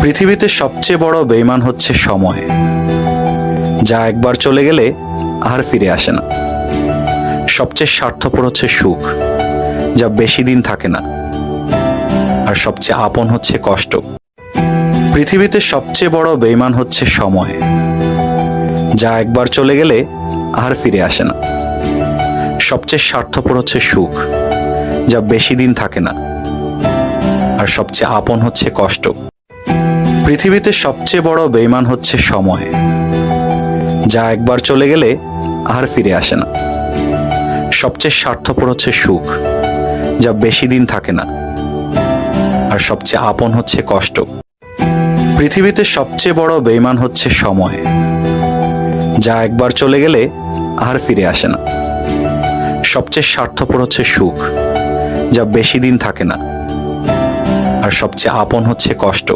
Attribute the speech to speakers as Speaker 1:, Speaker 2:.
Speaker 1: পৃথিবীতে সবচেয়ে বড় বেঈমান হচ্ছে সময়, যা একবার চলে গেলে আর ফিরে আসে না। সবচেয়ে স্বার্থপর হচ্ছে সুখ, যা বেশি দিন থাকে না। আর সবচেয়ে আপন হচ্ছে কষ্ট। পৃথিবীতে সবচেয়ে বড় বেঈমান হচ্ছে সময়, যা একবার চলে গেলে আর ফিরে আসে না। সবচেয়ে স্বার্থপর হচ্ছে সুখ, যা বেশি দিন থাকে না। আর সবচেয়ে আপন হচ্ছে কষ্ট। পৃথিবীতে সবচেয়ে বড় বেঈমান হচ্ছে সময়, যা একবার চলে গেলে আর ফিরে আসে না। সবচেয়ে স্বার্থপর হচ্ছে সুখ, যা বেশি দিন থাকে না। আর সবচেয়ে আপন হচ্ছে কষ্ট। পৃথিবীতে সবচেয়ে বড় বেঈমান হচ্ছে সময়, যা একবার চলে গেলে আর ফিরে আসে না। সবচেয়ে স্বার্থপর হচ্ছে সুখ, যা বেশি দিন থাকে না। আর সবচেয়ে আপন হচ্ছে কষ্ট।